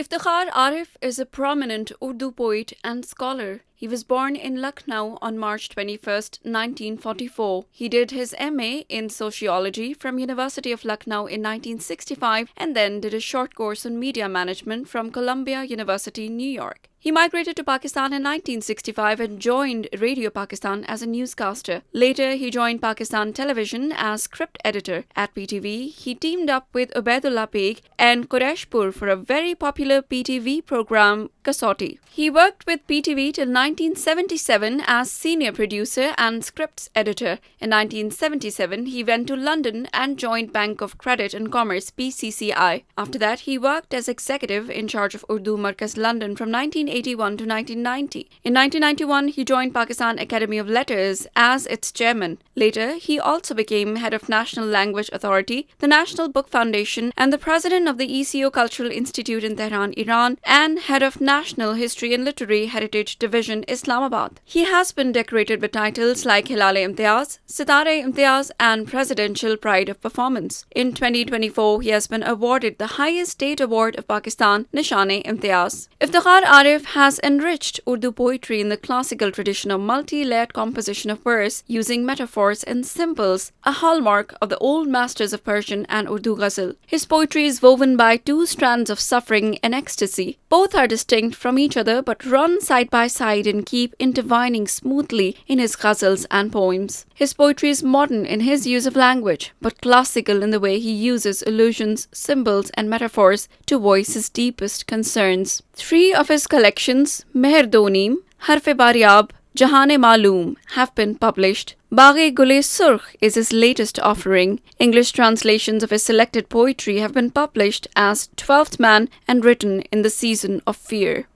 Iftikhar Arif is a prominent Urdu poet and scholar. He was born in Lucknow on March 21st, 1944. He did his MA in Sociology from University of Lucknow in 1965 and then did a short course on Media Management from Columbia University, New York. He migrated to Pakistan in 1965 and joined Radio Pakistan as a newscaster. Later, he joined Pakistan Television as script editor. At PTV, he teamed up with Ubaidullah Beg and Qureshpur for a very popular PTV program, Kasauti. He worked with PTV till 1977 as senior producer and scripts editor. In 1977, he went to London and joined Bank of Credit and Commerce (BCCI). After that, he worked as executive in charge of Urdu Markaz London from 1981 to 1990. In 1991, he joined Pakistan Academy of Letters as its chairman. Later, he also became head of National Language Authority, the National Book Foundation, and the president of the ECO Cultural Institute in Tehran, Iran, and head of National History and Literary Heritage Division, Islamabad. He has been decorated with titles like Hilal-e-Imtiaz, Sitare-e-Imtiaz, and Presidential Pride of Performance. In 2024, he has been awarded the highest state award of Pakistan, Nishane-e-Imtiaz. Iftikhar Arif has enriched Urdu poetry in the classical tradition of multi-layered composition of verse using metaphors and symbols, a hallmark of the old masters of Persian and Urdu ghazal. His poetry is woven by two strands of suffering and ecstasy. Both are distinct from each other but run side by side and keep intertwining smoothly in his ghazals and poems. His poetry is modern in his use of language, but classical in the way he uses allusions, symbols, and metaphors to voice his deepest concerns. Three of his collections, Meher-Donim, Harf-e-Baryab, Jahan-e-Maloom, have been published. Bagh-e-Gul-e Surkh is his latest offering. English translations of his selected poetry have been published as 12th Man and written in the Season of Fear.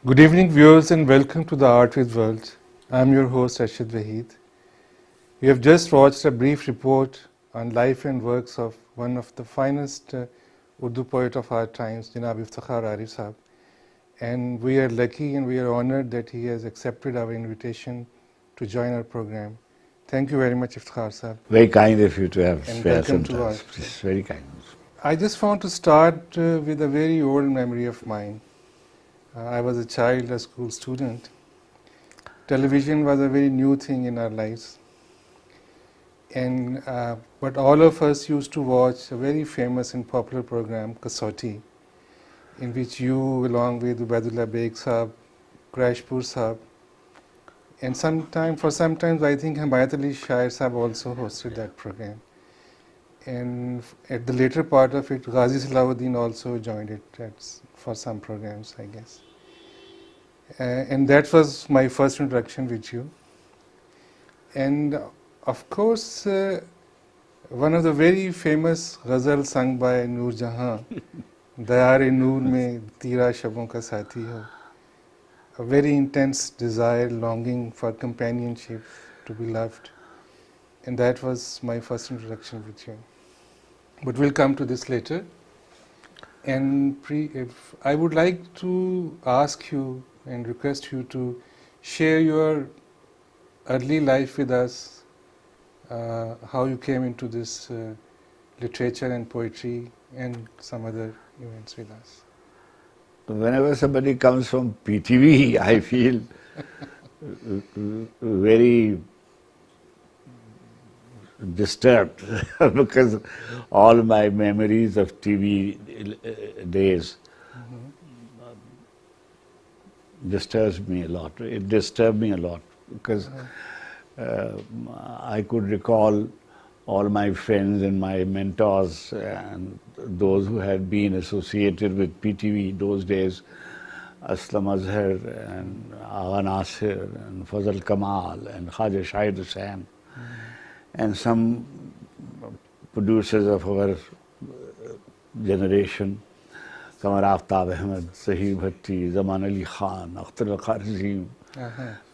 Good evening, viewers, and welcome to the Art with World. I am your host, WAHEED. We have just watched a brief report on life and works of one of the finest Urdu poet of our times, Janab Iftikhar Arif Sahab. And we are lucky and we are honored that he has accepted our invitation to join our program. Thank you very much, Iftikhar Sahab. Very kind of you to have And spare welcome some to time. us. It's very kind. I just want to start with a very old memory of mine. I was a child, a school student. Television was a very new thing in our lives. And but all of us used to watch a very famous and popular program, Kasauti, in which you, along with Ubaidullah Beg Sahab, Qureshpur Sahab, and sometimes I think Himayat Ali Shair Sahab also hosted that program. And at the later part of it, Ghazi Salahuddin also joined it for some programs, I guess. And that was my first introduction with you. And of course, one of the very famous ghazal sung by Noor Jahan, Dayar-e-Noor mein Tira Shabon ka Saathi ho. A very intense desire, longing for companionship, to be loved. And that was my first introduction with you. But we'll come to this later. And if I would like to ask you and request you to share your early life with us, how you came into this literature and poetry and some other events with us. Whenever somebody comes from PTV, I feel very disturbed because all my memories of TV days disturbs me a lot. It disturbed me a lot because I could recall all my friends and my mentors and those who had been associated with PTV those days, Aslam Azhar and Agha Nasir and Fazal Kamal and Khaja Shahid Hussain and some producers of our generation, Qamar Aftab Ahmed, Sahir Bhatti, Zaman Ali Khan, Akhtar Waqar Azim,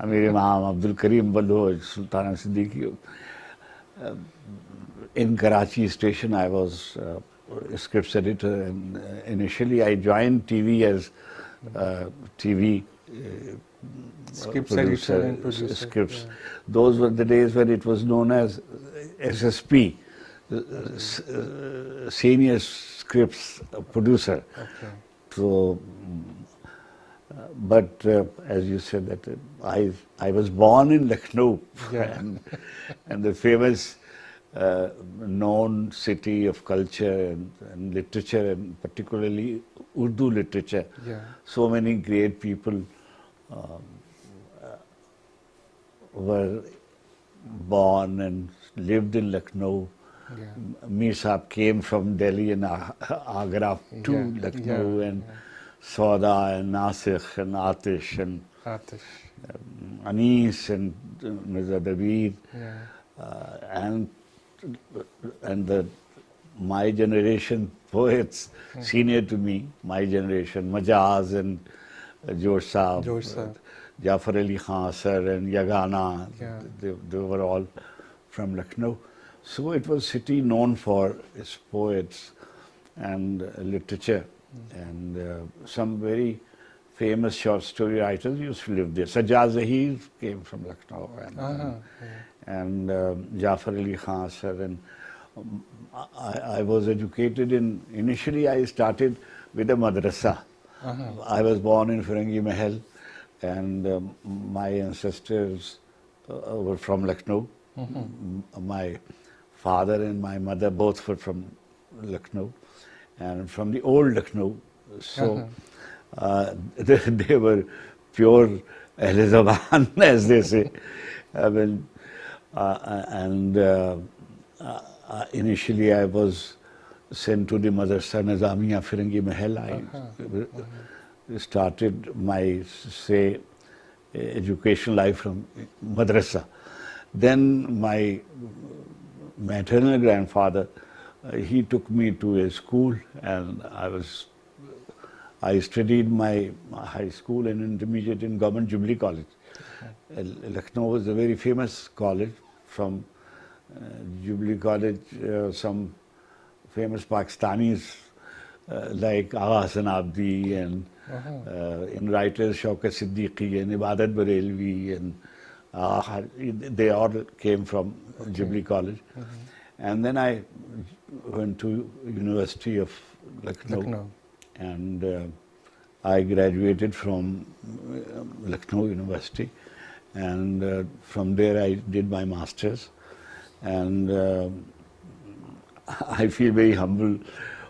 Amir Imam, Abdul Karim Baloch, Sultana Siddiqui. In Karachi station, I was a scripts editor, and initially I joined TV as TV Scripts producer, editor and producer. Scripts. Yeah. Those were the days when it was known as SSP, Senior Scripts Producer. Okay. So, but as you said that I was born in Lucknow, Yeah. and the famous known city of culture and literature, and particularly Urdu literature. Yeah. So many great people were born and lived in Lucknow. Yeah. Mir Sahib came from Delhi and Agra to Yeah, Lucknow, yeah, and yeah. Sauda and Nasikh and Atish and Atish. Anis and Mirza Daveed, Yeah. and my generation poets senior to me, my generation, Majaz and Josh Saab, Josh Saab. Jafar Ali Khan sir and Yagana, Yeah. they were all from Lucknow. So it was a city known for its poets and literature, and some very famous short story writers used to live there. Sajjad Zahir came from Lucknow, and Jafar Ali Khan sir, and I was educated initially I started with a madrasa. I was born in Firangi Mahal, and my ancestors were from Lucknow. My father and my mother both were from Lucknow, and from the old Lucknow. So they were pure Ahle Zaban, as they say. I mean, initially I was sent to the Madrasa Nizamiya Firangi Mahal. I started my, say, education life from madrasa. Then my maternal grandfather, he took me to a school, and I studied my high school and intermediate in Government Jubilee College. Lucknow was a very famous college. From Jubilee College, some famous Pakistanis like Agha Hasan Abdi and in writers Shaukat Siddiqui and Ibadat Barelvi, and they all came from Jubilee College. And then I went to University of Lucknow. And I graduated from Lucknow University, and from there I did my master's, and I feel very humble.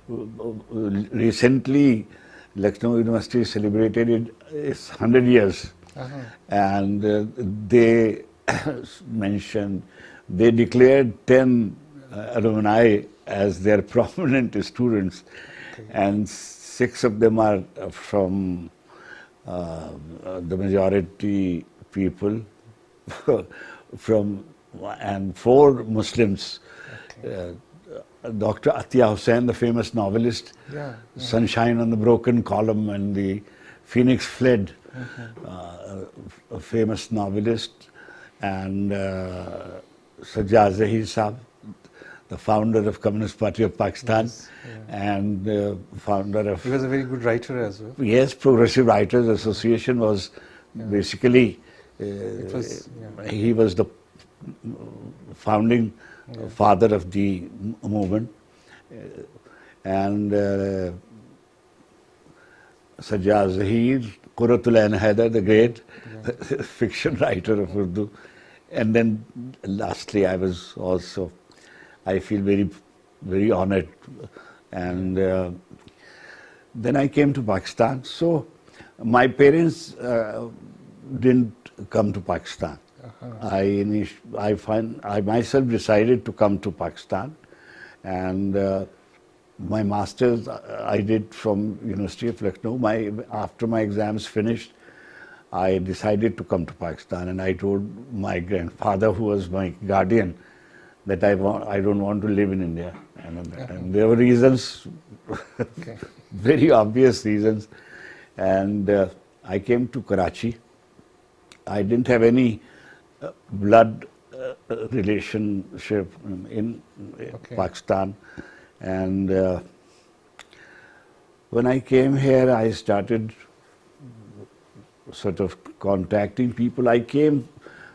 Recently, Lucknow University celebrated its 100 years, and they mentioned, they declared 10 alumni as their prominent students, and 6 of them are from the majority people, and 4 Muslims. Dr. Atiya Hussain, the famous novelist, Sunshine on the Broken Column and the Phoenix Fled, a famous novelist, and Sajjad Zahir Saab, the founder of Communist Party of Pakistan, and founder of... He was a very good writer as well. Yes, Progressive Writers Association was basically... he was the founding father of the movement, and Sajjad Zahir, Qurratul Ain Haider, the great fiction writer of Urdu, and then lastly I feel very, very honored, and then I came to Pakistan. So my parents didn't come to Pakistan. I myself decided to come to Pakistan, and my master's I did from University of Lucknow. After my exams finished, I decided to come to Pakistan, and I told my grandfather, who was my guardian, that I don't want to live in India, and there were reasons, very obvious reasons, and I came to Karachi. I didn't have any blood relationship in Pakistan, and when I came here, I started sort of contacting people. I came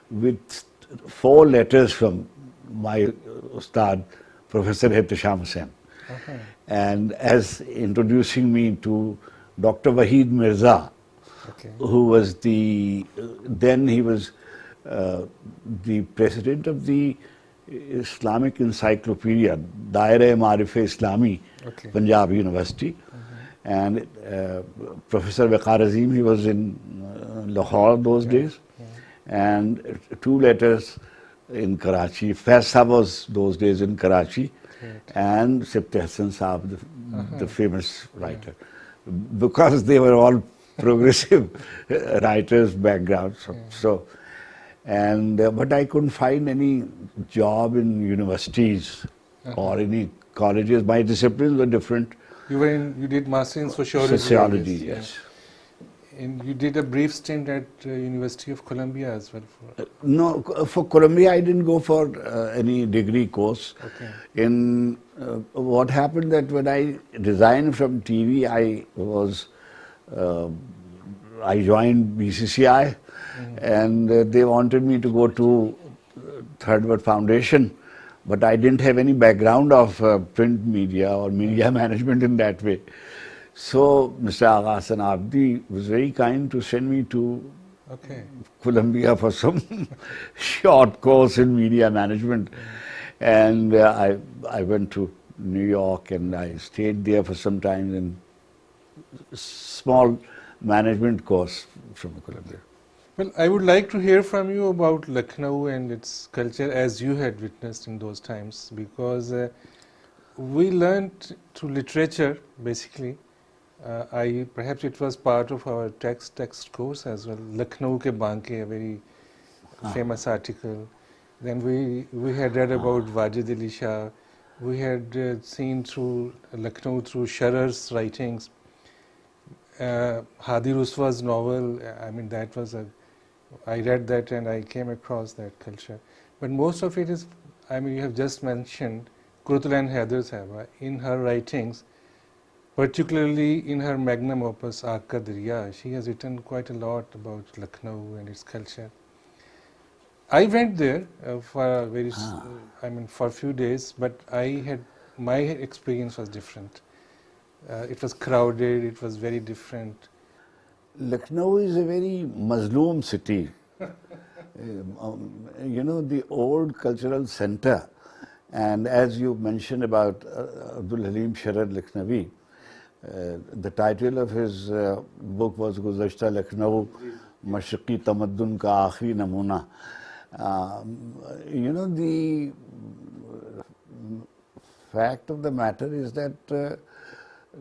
with 4 letters from my Ustad, Professor Ihtisham Hussain, and as introducing me to Dr. WAHEED Mirza, Okay. who was then he was the president of the Islamic Encyclopedia, Daira-e-Marif Islami, Okay. Punjab University. And Professor Waqar Azim, he was in Lahore those days. And 2 letters in Karachi. Faisal was those days in Karachi. Great. And Sibte Hassan Saab, the famous writer. Because they were all progressive writers' backgrounds. But I couldn't find any job in universities or any colleges. My disciplines were different. You did master in sociology. Sociology, I guess, yes. yeah. And you did a brief stint at University of Columbia as well. No, for Columbia I didn't go for any degree course. Okay. What happened that when I resigned from TV, I joined BCCI, and they wanted me to go to Third World Foundation, but I didn't have any background of print media or media management in that way. So Mr. Agha Hassan Abdi was very kind to send me to Columbia for some short course in media management. And I went to New York and I stayed there for some time in small management course from Columbia. Well, I would like to hear from you about Lucknow and its culture as you had witnessed in those times, because we learned through literature basically. Perhaps it was part of our text course as well. Lucknow ke Banke, a very famous article. Then we had read about Wajid Ali Shah. We had seen through Lucknow through Sharar's writings. Hadi Ruswa's novel, I mean, that was I read that and I came across that culture. But most of it is, I mean, you have just mentioned Kurtulan Haider Sahaba in her writings, particularly in her magnum opus, Aag Ka Darya. She has written quite a lot about Lucknow and its culture. I went there for for a few days, but my experience was different. It was crowded, it was very different. Lucknow is a very Mazloom city. You know, the old cultural center. And as you mentioned about Abdul Halim Sharar Lucknowi, the title of his book was Guzashta Lucknow, Mashriqi Tamaddun Ka Aakhri Namuna. You know, the fact of the matter is that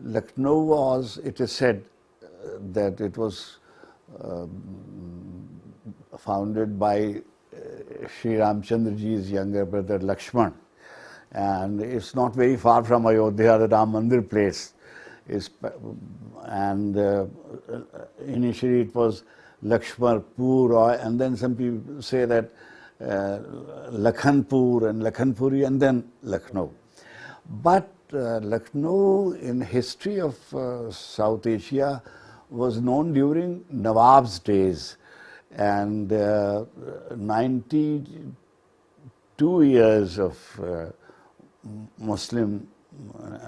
Lucknow was, it is said that it was founded by Sri Ramchandra Ji's younger brother Lakshman, and it's not very far from Ayodhya, the Ram Mandir place. Initially it was Lakshmarpur, and then some people say that Lakhanpur and Lakhanpuri, and then Lucknow. But Lucknow in history of South Asia was known during Nawab's days, and 92 years of Muslim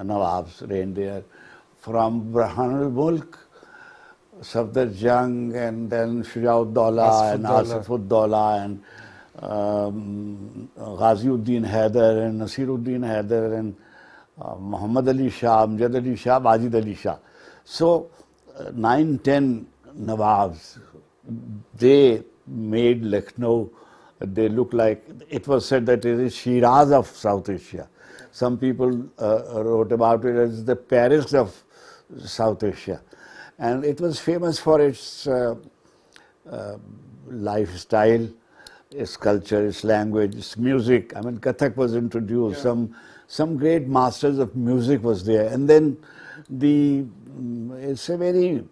Nawabs reigned there, from Burhanul Mulk, Safdar Jung, and then Shujauddaulah and Asifuddaulah and Ghaziuddin Haider and Nasiruddin Haider and Muhammad Ali Shah, Amjad Ali Shah, Wajid Ali Shah. So 9-10 Nawabs, they made Lucknow, they look like, it was said that it is Shiraz of South Asia. Some people wrote about it as the Paris of South Asia. And it was famous for its lifestyle, its culture, its language, its music. I mean, Kathak was introduced, some great masters of music was there. And then it's a very,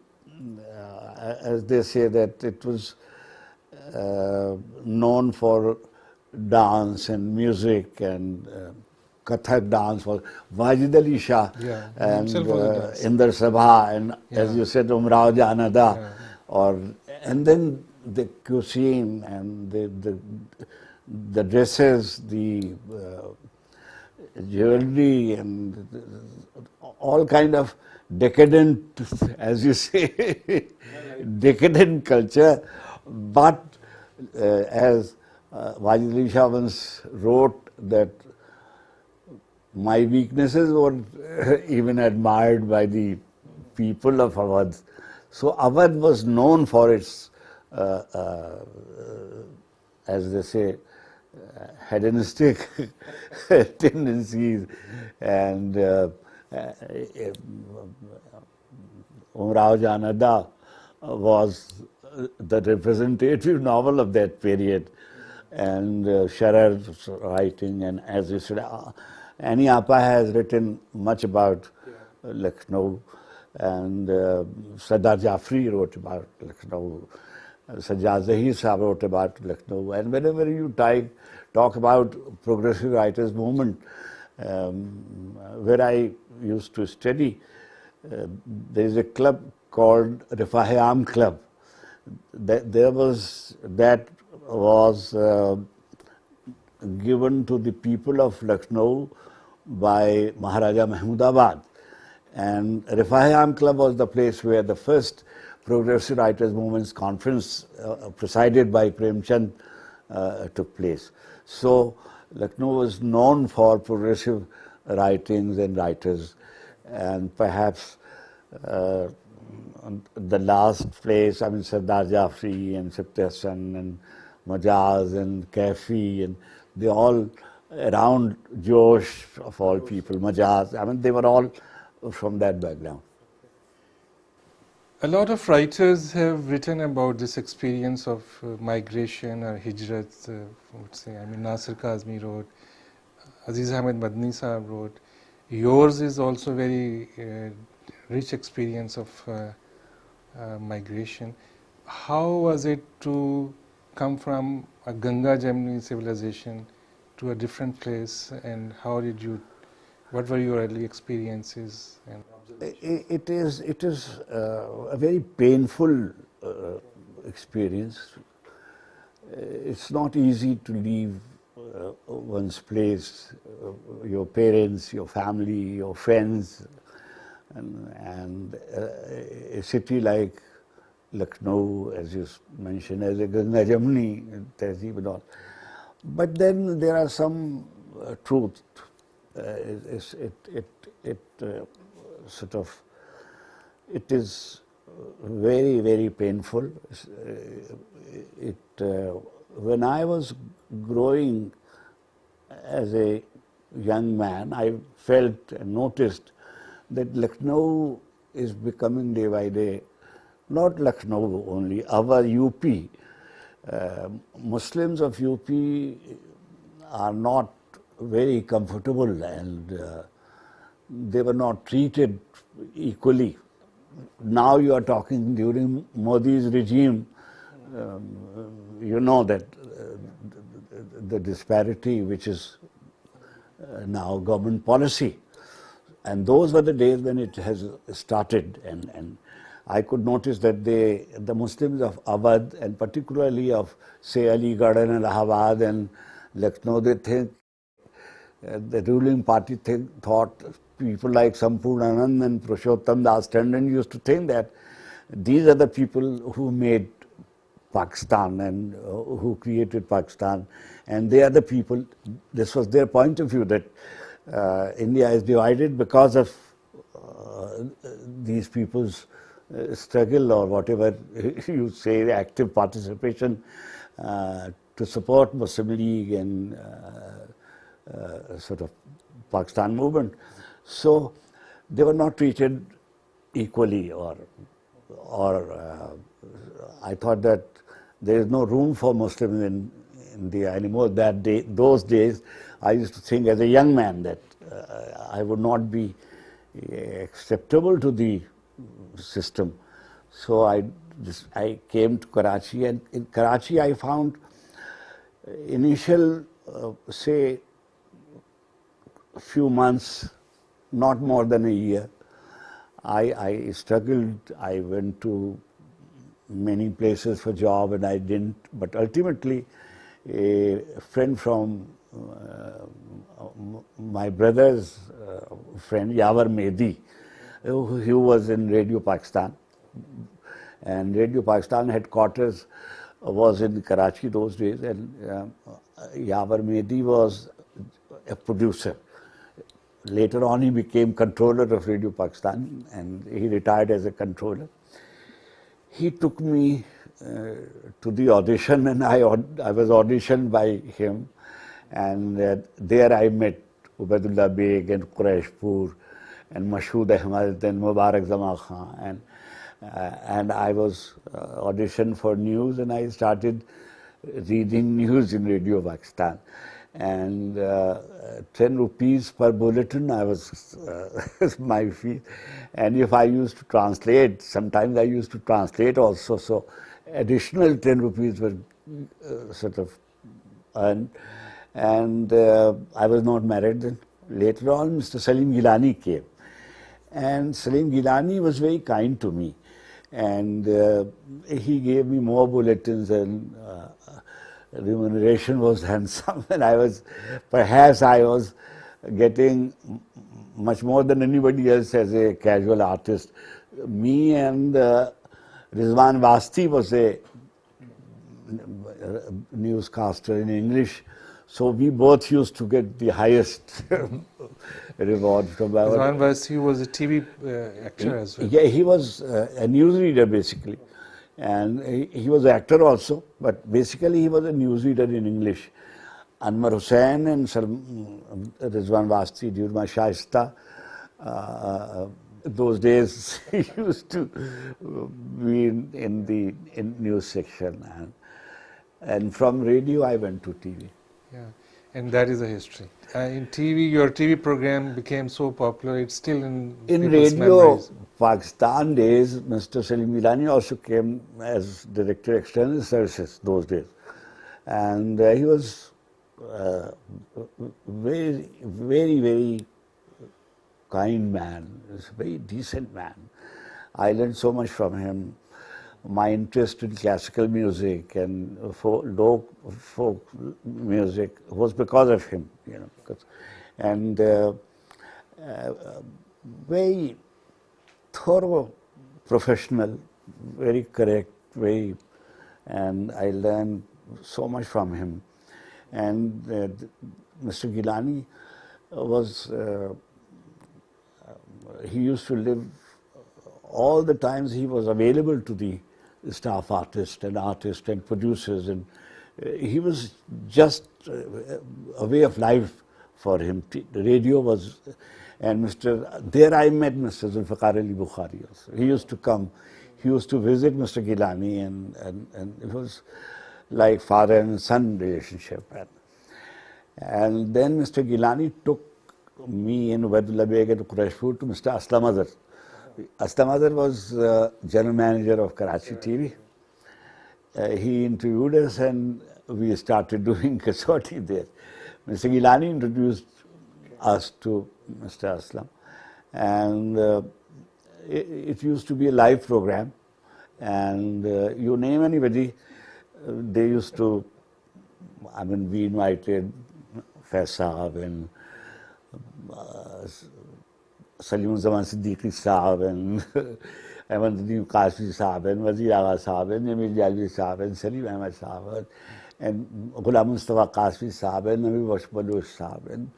as they say, that it was known for dance and music, and Kathak dance was Wajid Ali Shah and Inder Sabha, and as you said, Umrao Janada, and then the cuisine and the dresses, the jewelry, and all kind of decadent, as you say, decadent culture. But as Wajid Ali Shah once wrote that my weaknesses were even admired by the people of Awadh. So Awadh was known for its, as they say, hedonistic tendencies, and Umrao Janada was the representative novel of that period, and Sharar's writing, and as you said, Annie Appa has written much about Lucknow, and Sardar Jafri wrote about Lucknow, Sajjad Zahir Sahab wrote about Lucknow, and whenever you talk about progressive writers movement, where I used to study, there is a club called Refah-e-Aam Club. That was given to the people of Lucknow by Maharaja Mahmudabad, and Refah-e-Aam Club was the place where the first Progressive Writers Movements Conference presided by Premchand took place. So Lucknow was known for progressive writings and writers, and perhaps the last place, I mean, Sardar Jafri and Sibte Hassan and Majaz and Kaifi, and they all around Josh of all people, Majaz, I mean, they were all from that background. A lot of writers have written about this experience of migration or hijrat, I would say. I mean, Nasir Kazmi wrote, Aziz Ahmed Madni Sahab wrote. Yours is also very rich experience of migration. How was it to come from a Ganga Jamuni civilization to a different place, and what were your early experiences and observations? It is a very painful experience. It's not easy to leave one's place, your parents, your family, your friends, and a city like Lucknow, as you mentioned, as a Ganga Jamuni, Tehzeeb and all. But then there are some truth. It is very, very painful. When I was growing as a young man, I felt and noticed that Lucknow is becoming day by day, not Lucknow only, our UP. Muslims of UP are not very comfortable, and they were not treated equally. Now you are talking during Modi's regime, you know that the disparity which is now government policy. And those were the days when it has started, and I could notice that the Muslims of Awadh, and particularly of, say, Aligarh and Allahabad and Lucknow, they think, the ruling party thought, people like Sampurnanand and Purushottam Das Tandon used to think that these are the people who made Pakistan and who created Pakistan, and they are the people, this was their point of view, that India is divided because of these people's struggle, or whatever you say, active participation to support Muslim League and sort of Pakistan movement. So they were not treated equally, or I thought that there is no room for Muslims in India anymore. Those days, I used to think as a young man that I would not be acceptable to the system. So I came to Karachi, and in Karachi I found initial, say, few months, not more than a year, I struggled. I went to many places for job and I didn't, but ultimately a friend from my brother's friend Yawar Mehdi, who was in Radio Pakistan, and Radio Pakistan headquarters was in Karachi those days, and Yawar Mehdi was a producer. Later on, he became controller of Radio Pakistan, and he retired as a controller. He took me to the audition, and I was auditioned by him, and there I met Ubaidullah Beg and Qurayshpur and Mashood Ahmad and Mubarak Zama Khan, and I was auditioned for news, and I started reading news in Radio Pakistan. And 10 rupees per bulletin I was my fee, and if I used to translate, sometimes I used to translate also, so additional 10 rupees were sort of earned. And I was not married then. Later on, Mr. Salim Gilani came, and Salim Gilani was very kind to me, and he gave me more bulletins, and remuneration was handsome, and perhaps I was getting much more than anybody else as a casual artist. Me and Rizwan Vasti was a newscaster in English, so we both used to get the highest reward from our... Rizwan Vasti was a TV actor as well. Yeah, he was a newsreader basically. And he was an actor also, but basically he was a newsreader in English. Anwar Hussain and Rizwan Vasti during my Shaista, those days he used to be in the news section. And from radio I went to TV. Yeah, and that is a history. In TV, your TV program became so popular, it's still in people's Radio memories. Pakistan days, Mr. Salim Gilani also came as Director External Services those days. And he was very, very, very kind man. He was a very decent man. I learned so much from him. My interest in classical music and folk music was because of him, you know. And very thorough professional, very correct, and I learned so much from him. And Mr. Gilani was, he used to live all the times he was available to the staff artists and producers, and he was just a way of life for him. The radio was, and there I met Mr. Zulfikar Ali Bukhari also. He used to come, he used to visit Mr. Gilani, and it was like father and son relationship. And then Mr. Gilani took me and Ubaidullah Beg and Qurayshpur to Mr. Aslam Azhar. Aslam Azhar was general manager of Karachi TV. He interviewed us and we started doing Kasauti there. Mr. Gilani introduced us to Mr. Aslam, and it used to be a live program, and you name anybody, they used to, I mean, we invited Faisal and Salim Zaman Siddiqui Saab and Ahmad Nadeem Qasmi Saab and Wazir Agha Saab and Jamil Jalvi Saab and Salim Ahmed Saab and Ghulam Mustafa Qasmi Saab and Nabi Bakhsh Baloch Saab and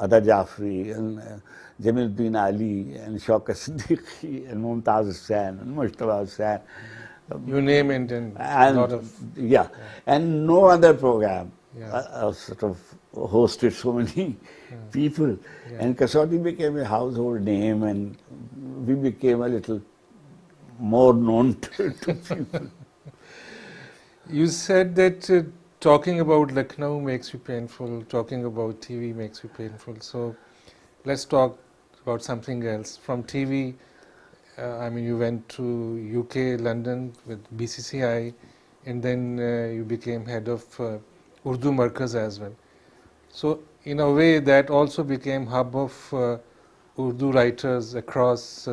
Ada Jafri and Jamiluddin Ali and Shaukat Siddiqui and Mumtaz Hussain and Mustafa Hussain. You name it, and a lot of... Yeah, and no other program Yeah. Sort of hosted so many people. Yeah. And Kasauti became a household name, and we became a little more known to people. You said that talking about Lucknow makes you painful, talking about TV makes you painful. So let's talk about something else. From TV, I mean, you went to UK, London with BCCI, and then you became head of Urdu Markaz as well. So in a way that also became hub of Urdu writers across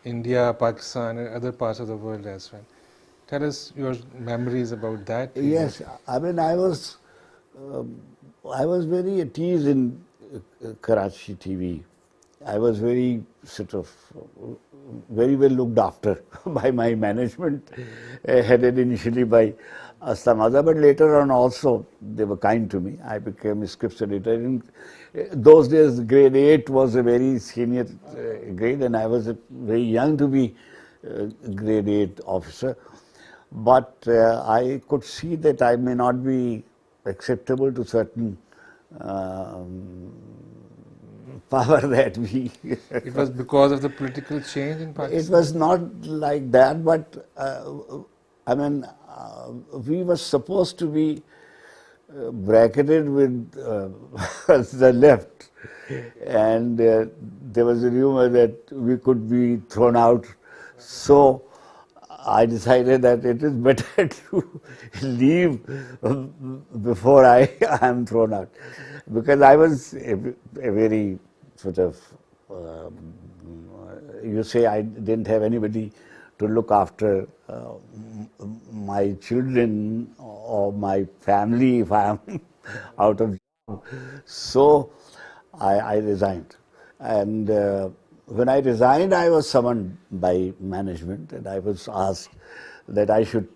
India, Pakistan and other parts of the world as well. Tell us your memories about that period. Yes, I mean, I was very at ease in Karachi TV. I was very sort of very well looked after by my management, headed initially by Aslam Azhar, but later on also they were kind to me. I became a scripts editor. In those days, grade 8 was a very senior grade, and I was very young to be grade 8 officer. But I could see that I may not be acceptable to certain power that we. It was because of the political change in Pakistan? It was not like that, but I mean, we were supposed to be bracketed with the left, and there was a rumor that we could be thrown out. So I decided that it is better to leave before I am thrown out, because I was a very sort of, you say I didn't have anybody to look after my children or my family if I am out of job. So I resigned. And when I resigned, I was summoned by management, and I was asked that I should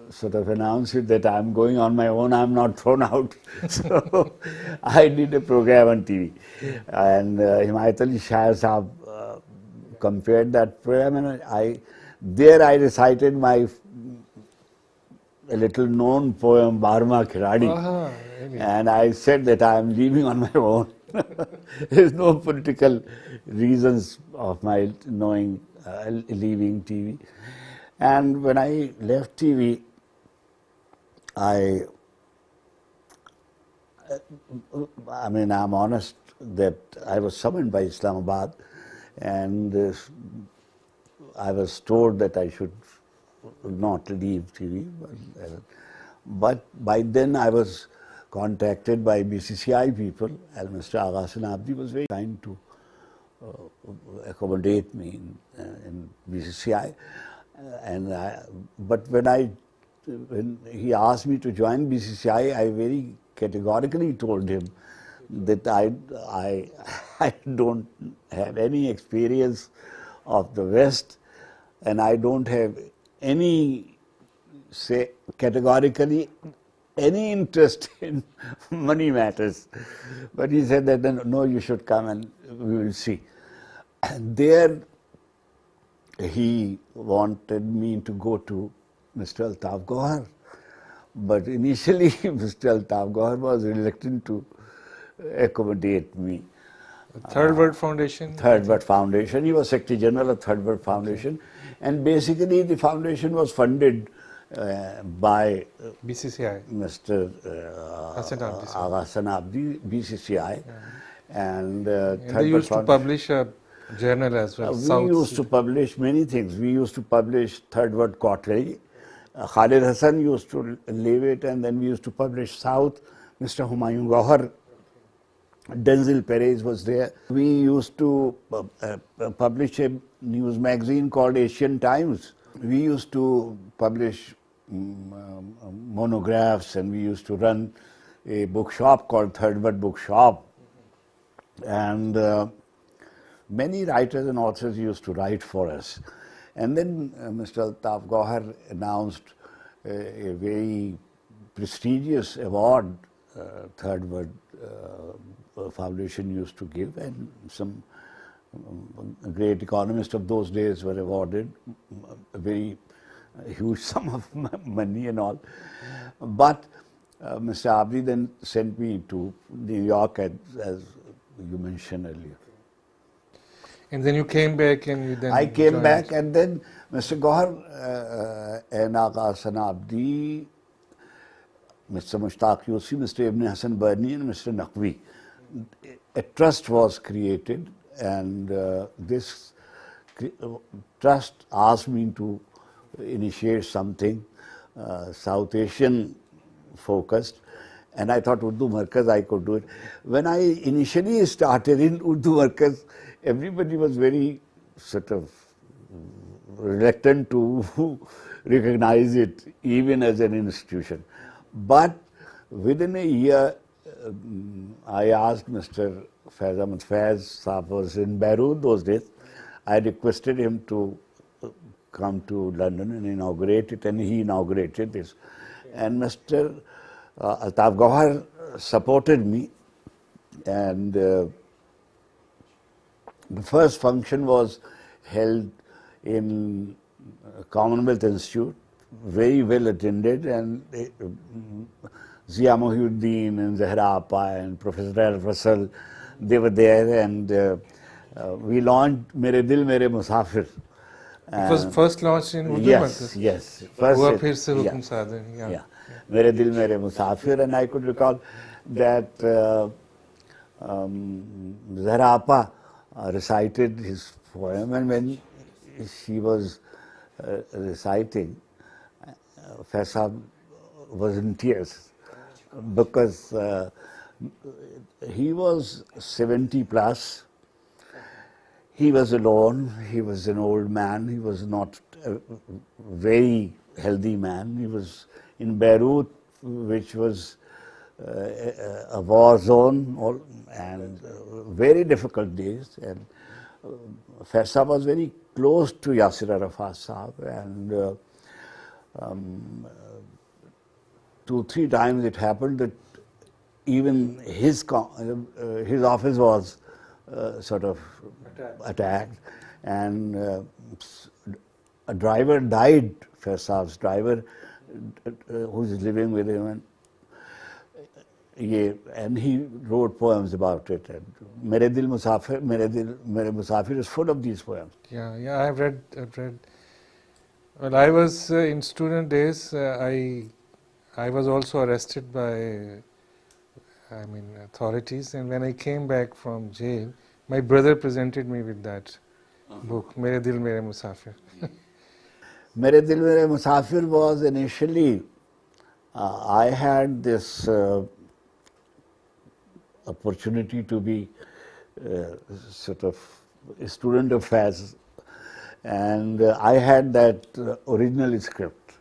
sort of announce it that I'm going on my own, I'm not thrown out. So I did a program on TV. And Himayat Ali Shah Sahab compared that program, and I recited my a little known poem, Barma Khiradi. Really? And I said that I am leaving on my own. There is no political reasons of my knowing leaving TV. And when I left TV, I mean, I'm honest that I was summoned by Islamabad, and I was told that I should not leave TV. But by then I was contacted by BCCI people, and Mr. Aghasan Abdi was very kind to accommodate me in BCCI. But when he asked me to join BCCI, I very categorically told him that I don't have any experience of the West, and I don't have any, say, categorically any interest in money matters. But he said that, no, you should come and we will see. And there he wanted me to go to Mr. Altaf Gohar. But initially Mr. Altaf Gohar was reluctant to accommodate me. Third World Foundation? Third World Foundation. He was Secretary General of Third World Foundation. Okay. And basically the foundation was funded by BCCI. Mr. Aghasan Abdi, BCCI. Yeah. And they used to publish a journal as well. We used to publish many things. We used to publish Third World Quarterly. Khalid Hassan used to leave it, and then we used to publish South. Mr. Humayun Gohar, Denzel Perez was there. We used to publish a news magazine called Asian Times. We used to publish monographs, and we used to run a bookshop called Third World Bookshop. And many writers and authors used to write for us. And then Mr. Altaf Gohar announced a very prestigious award Third World Foundation used to give, and some great economists of those days were awarded a very huge sum of money and all. But Mr. Abdi then sent me to New York, as you mentioned earlier. And then you came back and you then I came joined. back, and then Mr. Gohar and Aghasan Abdi, Mr. Mushtaq Yusuf, Mr. Ibn Hassan Barni, and Mr. Naqvi. A trust was created, and this trust asked me to initiate something South Asian focused, and I thought Urdu Markaz I could do it. When I initially started in Urdu Markaz, everybody was very sort of reluctant to recognize it even as an institution. But within a year, I asked Mr. Faiz Ahmad Faiz Saab was in Beirut those days. I requested him to come to London and inaugurate it, and he inaugurated this. And Mr. Altaf Gauhar supported me, and the first function was held in Commonwealth Institute, very well attended, and Zia Mohiuddin and Zahra Appa and Professor Al-Fasal, they were there, and we launched Mere Dil Mere Musafir. It was first launched in Urdu Yes, yes. First Hua it- Phir Se yeah. Hukum Saade, yeah. Yeah. Mere Dil Mere Musafir, and I could recall that Zahra Appa recited his poem, and when she was reciting, Faiz Saab was in tears because he was 70 plus. He was alone. He was an old man. He was not a very healthy man. He was in Beirut, which was a war zone, and very difficult days. And Faiz Saab was very close to Yasir Arafat Saab, and 2-3 times it happened that even his office was sort of attacked, and a driver died, Faiz Saab's driver, who's living with him, and he wrote poems about it. And Mere Dil Musafir, Mere Musafir is full of these poems. Yeah, yeah, I've read. Well, I was in student days. I was also arrested by, authorities, and when I came back from jail, my brother presented me with that book, Mere Dil Mere Musafir. Mere Dil Mere Musafir was initially, I had this opportunity to be sort of a student of Faiz, and I had that original script,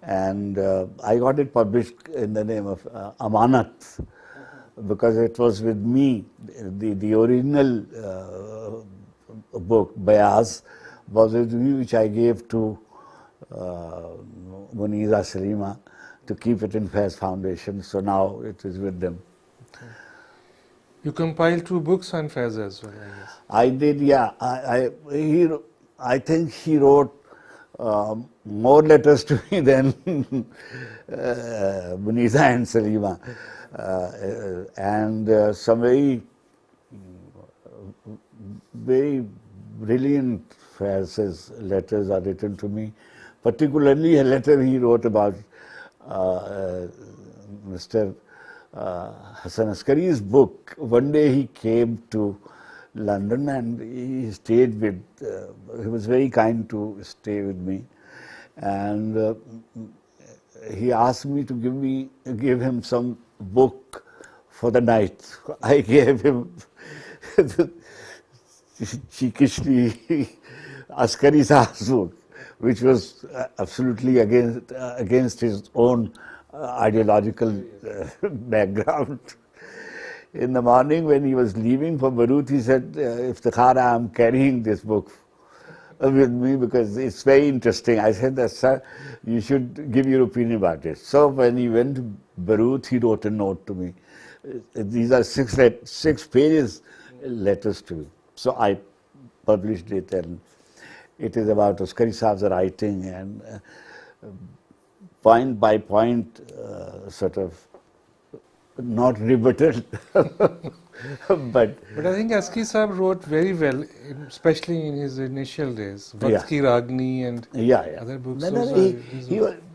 and I got it published in the name of Amanat, because it was with me. The original book, Bayaz, was with me, which I gave to Muniza Salima to keep it in Faiz Foundation. So now it is with them. You compiled 2 books on Faiz as well, I guess. I did, yeah. I think he wrote more letters to me than Muniza and Salima. And some very brilliant Faiz's letters are written to me. Particularly a letter he wrote about Mr. Hassan Askari's book. One day he came to London and he stayed with, he was very kind to stay with me, and he asked me to give him some book for the night. I gave him cheekishly Askari Saab's book, which was absolutely against his own ideological background. In the morning when he was leaving for Beirut, he said, "Iftikhar, I am carrying this book with me because it's very interesting." I said, "Sir, you should give your opinion about it." So when he went to Beirut, he wrote a note to me. These are 6 pages letters to me. So I published it, and it is about Askari Saab's writing, and point by point, sort of not rebutted, but I think Askari Saab wrote very well, especially in his initial days. Vakt Ki Ragni and other books.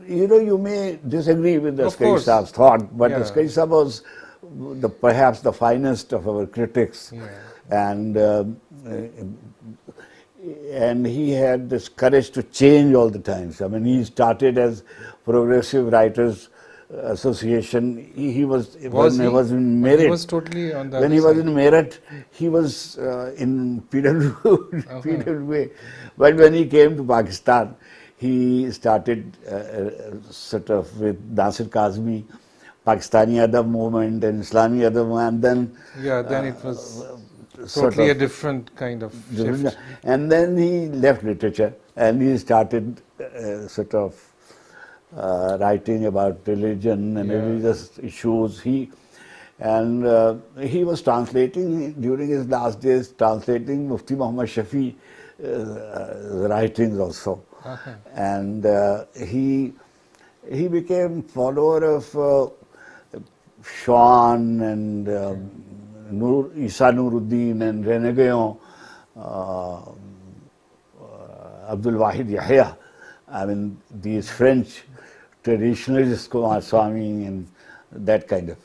You may disagree with Of Askari course. Saab's thought, but Yeah. Askari Saab was perhaps the finest of our critics, and he had this courage to change all the time. I mean, he started as progressive writers association. He was, Was when I he? was in Or he Merit. was totally on the When other he was side? in Merit, he was in PWA. But when he came to Pakistan, he started sort of with Nasir Kazmi, Pakistani Adab movement and Islami Adab movement, and then Yeah, then it was sort totally a of different kind of shift. and then he left literature and he started sort of writing about religion and Yeah. religious issues. He was translating during his last days, translating Mufti Muhammad Shafi writings also. And he became follower of Shawn and Isa Nuruddin and Renegayon, Abdul Wahid Yahya. I mean, these French traditionalists, Kumar Swami and that kind of.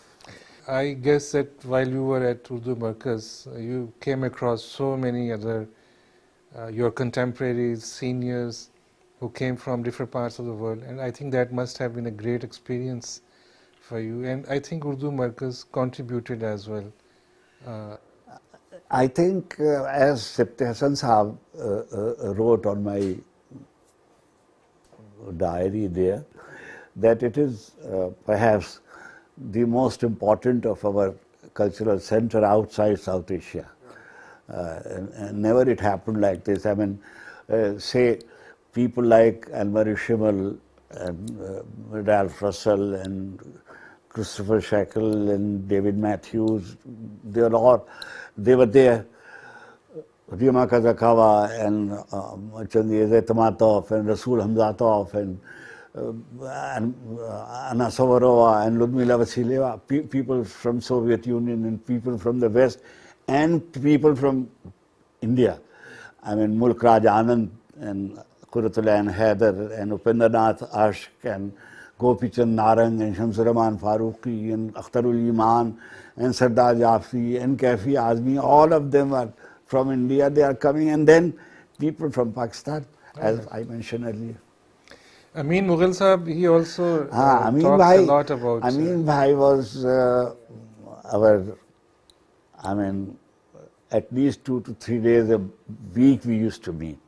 I guess that while you were at Urdu Markaz, you came across so many other, your contemporaries, seniors, who came from different parts of the world, and I think that must have been a great experience for you. And I think Urdu Markaz contributed as well. I think, as Septi Hassan Sahab wrote on my diary there, that it is perhaps the most important of our cultural center outside South Asia. And never it happened like this. I mean, say people like Anwar Shimal and Ralph Russell and Christopher Shackle and David Matthews, they were there. Rima Kazakawa and Chandiz Tamatov and Rasul Hamzatov and Anna Savarova and Ludmila Vasileva, people from Soviet Union and people from the West and people from India. I mean, Mulk Raj Anand and Kuratulayan Haider and Upendranath Ashk and Gopichand Narang and Shamsur Rahman Farooqi and Akhtarul Iman and Sardar Jafri and Kafi Azmi, all of them are from India. They are coming, and then people from Pakistan, as I mentioned earlier. Amin Mughal Sahab, he also Amin talks a Bhai, lot about. Amin Bhai was I mean, at least 2 to 3 days a week we used to meet.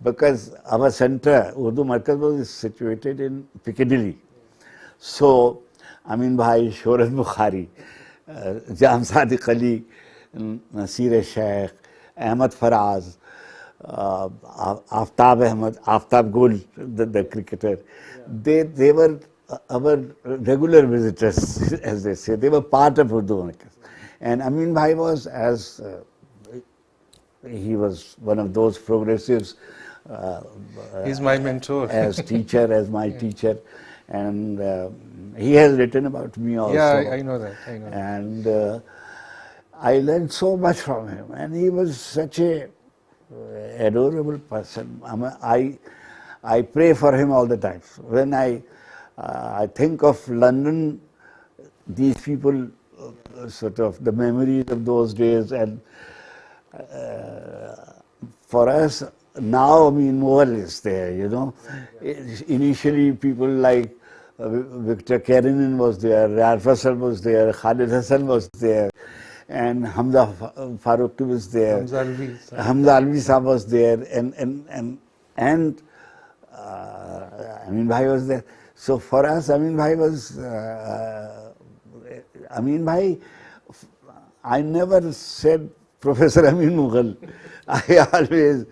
Because our center, Urdu Markaz, was situated in Piccadilly. So, Amin Bhai, Shorat Bukhari, Jam Sadiq Ali, Nasir Sheikh, Ahmad Faraz, Aftab Ahmad, Aftab Gul, the cricketer, they were our regular visitors, as they say. They were part of Urdu Markaz. And Amin Bhai was, as he was one of those progressives. He's my mentor. As teacher, as my teacher. And he has written about me also. Yeah, I know that. I know that. And I learned so much from him. And he was such a adorable person. I pray for him all the time. When I think of London, these people, sort of the memories of those days, and for us now, I mean, Mughal is there, you know. Initially, people like Victor Karenin was there, Ralph Russell was there, Khalid Hassan was there, and Hamza Farooqi was there, Hamza Alvi Sahab was there, and Amin Bhai was there. So for us, Amin Bhai was, Amin Bhai, I never said Professor Amin Mughal. I always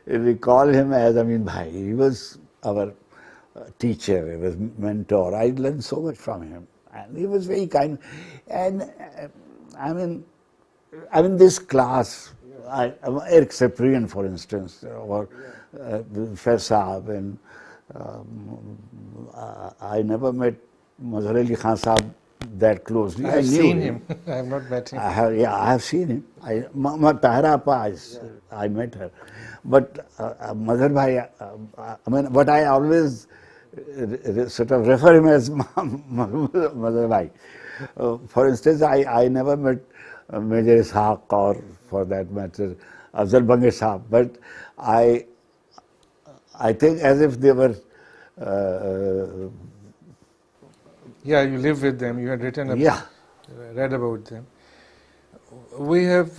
recall him as Amin Bhai. He was our teacher, he was mentor. I learned so much from him. And he was very kind. And I mean, this class, Eric Cyprian, for instance, or Faiz Saab, and I never met Mazhar Ali Khan Saab that closely. I have seen him. I have not met him. I have seen him. Tahira Appa, I met her. But Mazhar Bhai, I mean, but I always sort of refer him as Mazhar Bhai. For instance, I never met Major Ishaq, or for that matter, Afzal Bangi Saab. But I think as if they were Yeah, you live with them. You had written Yeah. read about them. We have.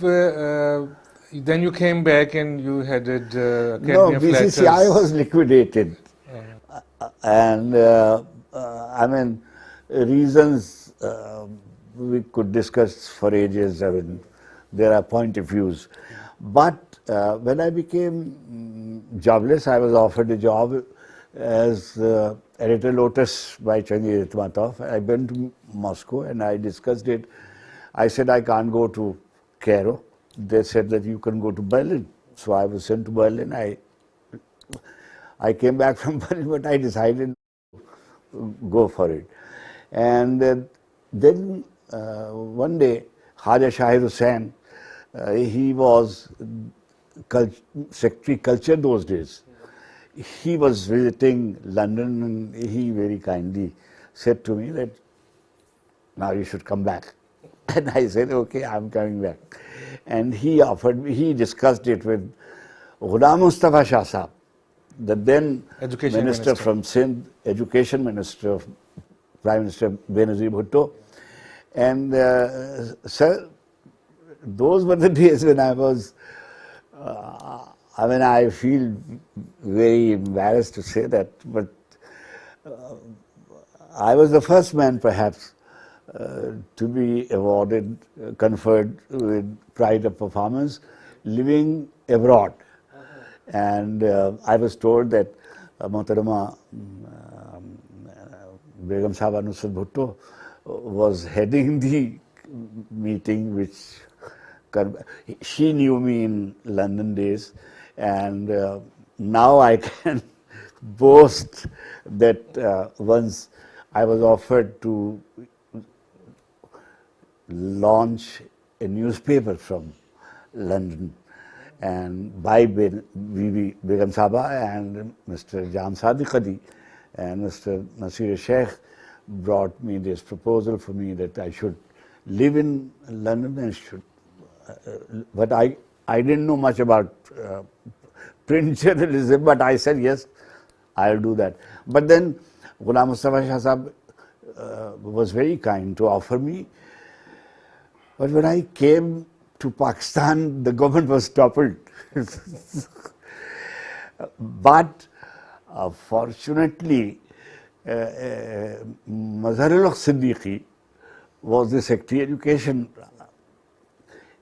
Then you came back and you headed No, Academy of BCCI was Letters. liquidated. And I mean, reasons we could discuss for ages. I mean, there are point of views. But when I became jobless, I was offered a job as editor Lotus by Changi Ritmatov. I went to Moscow and I discussed it. I said I can't go to Cairo. They said that you can go to Berlin. So I was sent to Berlin. I came back from Berlin, but I decided to go for it. And then one day, Khaja Shahid Hussain, he was Secretary Culture those days. He was visiting London and he very kindly said to me that now you should come back. And I said, okay, I'm coming back. And he offered me, he discussed it with Ghulam Mustafa Shah Sahab, the then Education minister Minister. from Sindh, Education Minister of Prime Minister Benazir Bhutto. And sir, those were the days when I was, I mean, I feel very embarrassed to say that, but I was the first man perhaps to be awarded, conferred with pride of performance, living abroad. And I was told that Mohtarama Begum Sahaba Nusrat Bhutto was heading the meeting, which she knew me in London days, and now I can boast that once I was offered to launch a newspaper from London, and by Bibi Begum Sahaba and Mr. Jan Sadiq Ali and Mr. Nasir Sheikh brought me this proposal for me that I should live in London and should, but I didn't know much about print journalism, but I said yes, I'll do that. But then Ghulam Mustafa Shah Sahab was very kind to offer me. But when I came to Pakistan, the government was toppled. But fortunately, Mazharul Siddiqui was the Secretary of Education.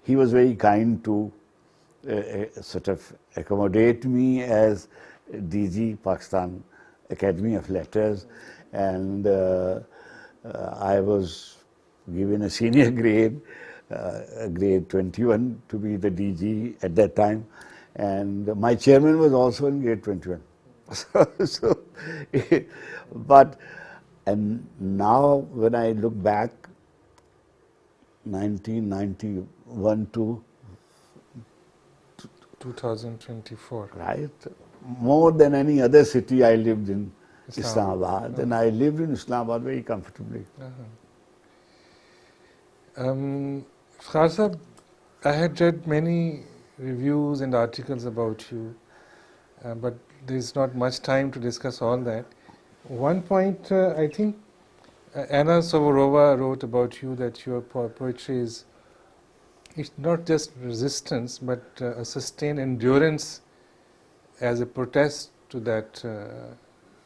He was very kind to sort of accommodate me as DG Pakistan Academy of Letters, and I was given a senior grade, grade 21, to be the DG at that time, and my chairman was also in grade 21. But and now when I look back, 1991 to 2024. right, more than any other city I lived in Islamabad, and I lived in Islamabad very comfortably. Iftikhar Sahab, I had read many reviews and articles about you, but there's not much time to discuss all that. One point, I think Anna Sovorova wrote about you that your poetry is it's not just resistance, but a sustained endurance as a protest to that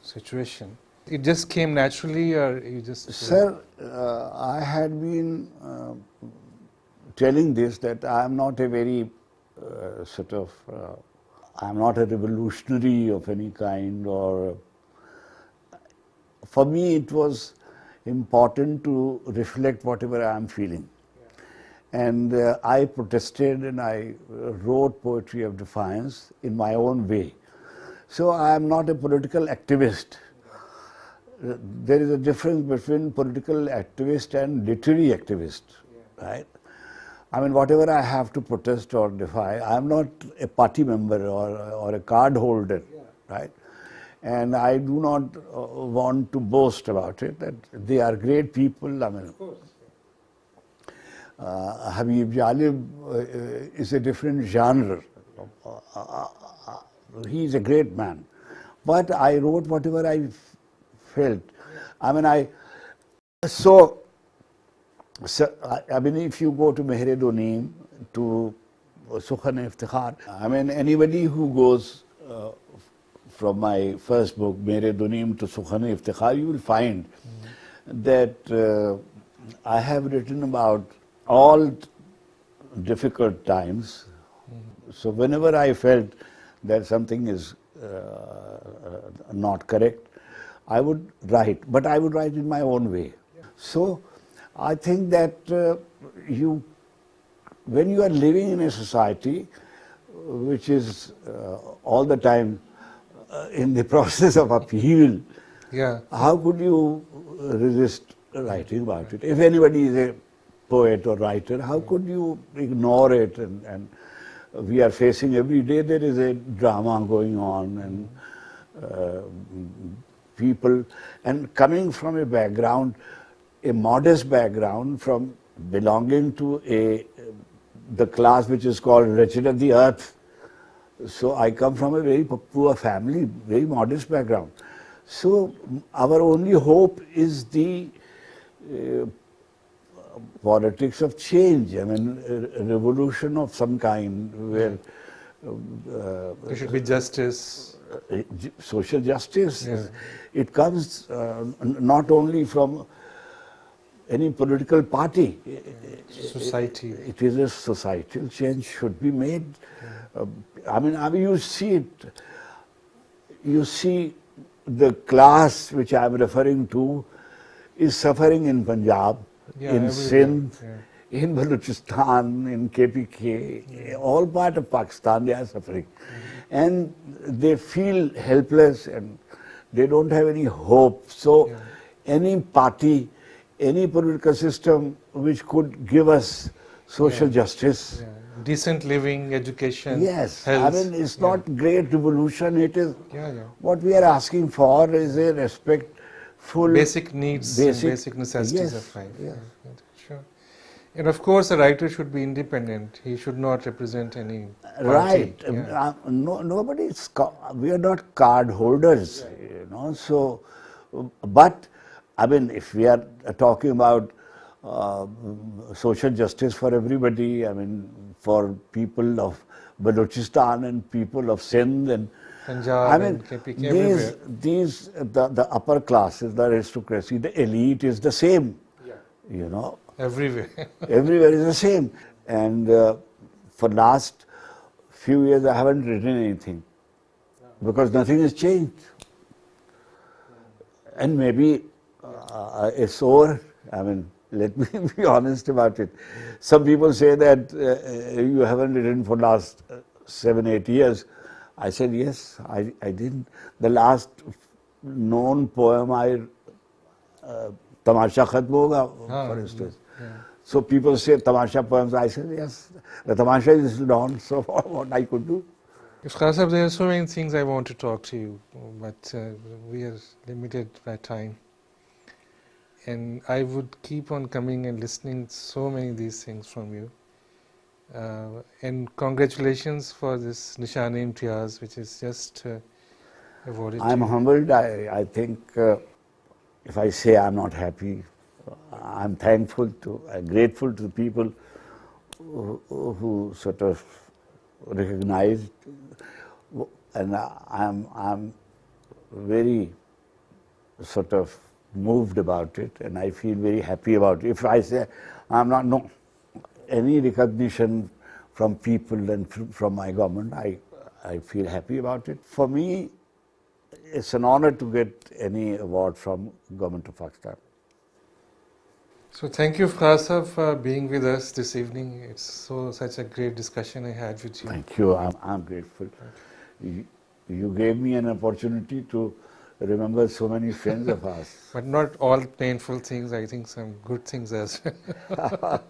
situation. It just came naturally, or you just... Sir, I had been telling this that I am not a very sort of, I am not a revolutionary of any kind, or for me it was important to reflect whatever I am feeling. And I protested and I wrote poetry of defiance in my own way. So I am not a political activist. There is a difference between political activist and literary activist, right? I mean, whatever I have to protest or defy, I am not a party member or a card holder, right? And I do not want to boast about it, that they are great people. I mean, Habib Jalib is a different genre. He is a great man. But I wrote whatever I felt. I mean, So, I mean, if you go to Mere Doneem, to Sukhan Iftikhar, I mean, anybody who goes from my first book, Mere Doneem to Sukhan Iftikhar, you will find that I have written about all difficult times. So whenever I felt that something is not correct, I would write, but I would write in my own way. So I think that when you are living in a society which is all the time in the process of upheaval, how could you resist writing about it? If anybody is a poet or writer, how could you ignore it? And we are facing every day, there is a drama going on, and people, and coming from a background, a modest background, from belonging to the class which is called wretched of the earth. So I come from a very poor family, very modest background. So our only hope is the politics of change, I mean, a revolution of some kind where there should be justice. Social justice. It comes not only from any political party. Society. It is a societal change should be made. I mean, you see it. You see the class which I am referring to is suffering in Punjab, in Sindh, in Balochistan, in KPK, all part of Pakistan they are suffering. And they feel helpless and they don't have any hope. So any party, any political system which could give us social justice. Decent living, education, yes, health. I mean, it's not great revolution, it is, what we are asking for is a respectful... Basic needs, basic necessities of life. Sure. And of course, a writer should be independent. He should not represent any party. Right. Nobody is... We are not card holders, you know, so... But, I mean, if we are talking about social justice for everybody, I mean, for people of Balochistan and people of Sindh and Punjab, I mean, and the upper classes, the aristocracy, the elite is the same, you know. Everywhere. Everywhere is the same. And for last few years I haven't written anything because nothing has changed. And maybe it's over. I mean, let me be honest about it. Some people say that you haven't written for last 7-8 years. I said, yes, I didn't. The last known poem Tamasha Khatm Hoga, for instance. So people say Tamasha poems. I said, yes, the Tamasha is gone, so what I could do. Iftikhar Sahab, there are so many things I want to talk to you, but we are limited by time. And I would keep on coming and listening so many of these things from you. And congratulations for this Nishan-e-Imtiaz, which is just awarded. I'm humbled. I think if I say I'm not happy, I'm thankful to, grateful to the people who sort of recognized, and I'm very sort of moved about it, and I feel very happy about it. If I say I'm not, no, any recognition from people and from my government, I feel happy about it. For me, it's an honor to get any award from Government of Pakistan. So thank you, Iftikhar Sahab, for being with us this evening. It's such a great discussion I had with you. Thank you. I'm grateful. You gave me an opportunity to remember so many friends of ours. But not all painful things, I think some good things as well.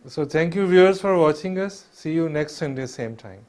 So thank you, viewers, for watching us. See you next Sunday, same time.